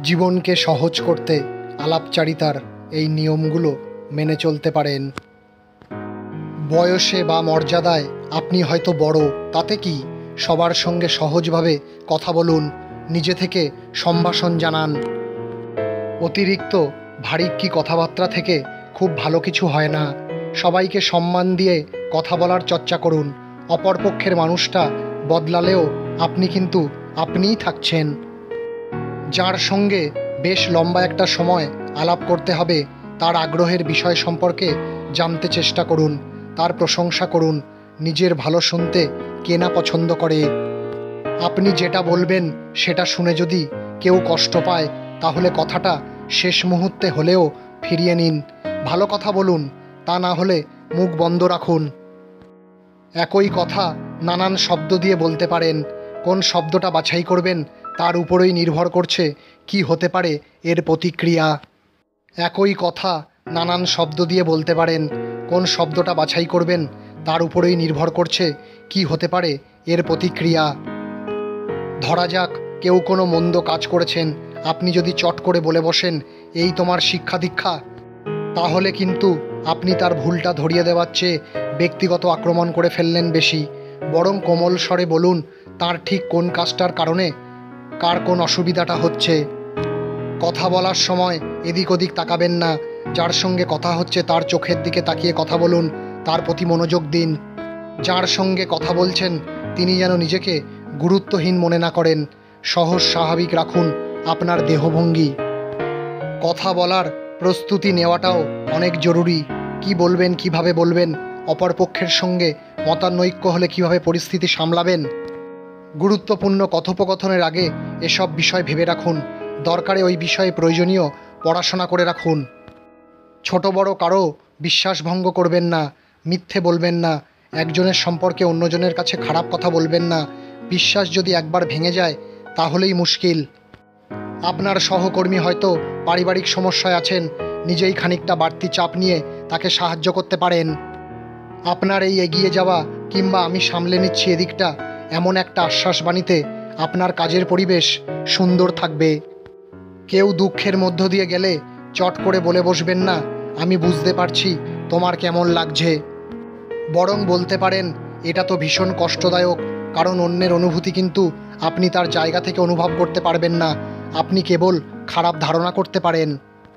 জীবনকে সহজ করতে আলাপচারিতার এই নিয়মগুলো মেনে চলতে পারেন। বয়সে বা মর্যাদায় আপনি হয়তো বড়, তাতে কি? সবার সঙ্গে সহজভাবে কথা বলুন, নিজে থেকে সম্ভাষণ জানান। অতিরিক্ত ভারিক্কি কথাবার্তা থেকে খুব ভালো কিছু হয় না। সবাইকে সম্মান দিয়ে কথা বলার চর্চা করুন। অপরপক্ষের মানুষটা বদলালেও আপনি কিন্তু আপনিই থাকছেন। যার সঙ্গে বেশ লম্বা একটা সময় আলাপ করতে হবে, তার আগ্রহের বিষয় সম্পর্কে জানতে চেষ্টা করুন, তার প্রশংসা করুন। নিজের ভালো শুনতে কে না পছন্দ করে? আপনি যেটা বলবেন সেটা শুনে যদি কেউ কষ্ট পায়, তাহলে কথাটা শেষ মুহূর্তে হলেও ফিরিয়ে নিন। ভালো কথা বলুন, তা না হলে মুখ বন্ধ রাখুন। একই কথা নানান শব্দ দিয়ে বলতে পারেন। কোন শব্দটা বাছাই করবেন তার উপরেই নির্ভর করছে কি হতে পারে এর প্রতিক্রিয়া। একই কথা নানান শব্দ দিয়ে বলতে পারেন। কোন শব্দটা বাছাই করবেন তার উপরেই নির্ভর করছে কি হতে পারে এর প্রতিক্রিয়া। ধরা যাক কেউ কোনো মন্দ কাজ করেছেন, আপনি যদি চট করে বলে বসেন, এই তোমার শিক্ষা দীক্ষা, তাহলে কিন্তু আপনি তার ভুলটা ধরিয়ে দেওয়ার চেয়ে ব্যক্তিগত আক্রমণ করে ফেললেন বেশি। বরং কোমল স্বরে বলুন তার ঠিক কোন কাজটার কারণে কার কোন অসুবিধাটা হচ্ছে। কথা বলার সময় এদিক ওদিক তাকাবেন না। যার সঙ্গে কথা হচ্ছে তার চোখের দিকে তাকিয়ে কথা বলুন, তার প্রতি মনোযোগ দিন। যার সঙ্গে কথা বলছেন তিনি যেন নিজেকে গুরুত্বহীন মনে না করেন। সহজ স্বাভাবিক রাখুন আপনার দেহভঙ্গি। কথা বলার প্রস্তুতি নেওয়াটাও অনেক জরুরি। কি বলবেন, কিভাবে বলবেন, অপরপক্ষের সঙ্গে মতানৈক্য হলে কিভাবে পরিস্থিতি সামলাবেন। গুরুত্বপূর্ণ কথোপকথনের আগে এসব বিষয় ভেবে রাখুন। দরকারে ওই বিষয়ে প্রয়োজনীয় পড়াশোনা করে রাখুন। ছোট বড় কারো বিশ্বাসভঙ্গ করবেন না, মিথ্যে বলবেন না, একজনের সম্পর্কে অন্যজনের কাছে খারাপ কথা বলবেন না। বিশ্বাস যদি একবার ভেঙে যায় তাহলেই মুশকিল। আপনার সহকর্মী হয়তো পারিবারিক সমস্যায় আছেন, নিজেই খানিকটা বাড়তি চাপ নিয়ে তাকে সাহায্য করতে পারেন। আপনার এই এগিয়ে যাওয়া কিংবা আমি সামলে নিচ্ছি এদিকটা, এমন একটা আশ্বাস বাণীতে আপনার কাজের পরিবেশ সুন্দর থাকবে। কেউ দুঃখের মধ্য দিয়ে গেলে চট করে বলে বসবেন না, আমি বুঝতে পারছি তোমার কেমন লাগছে। বরং বলতে পারেন, এটা তো ভীষণ কষ্টদায়ক। কারণ অন্যের অনুভূতি কিন্তু আপনি তার জায়গা থেকে অনুভব করতে পারবেন না, আপনি কেবল খারাপ ধারণা করতে পারেন।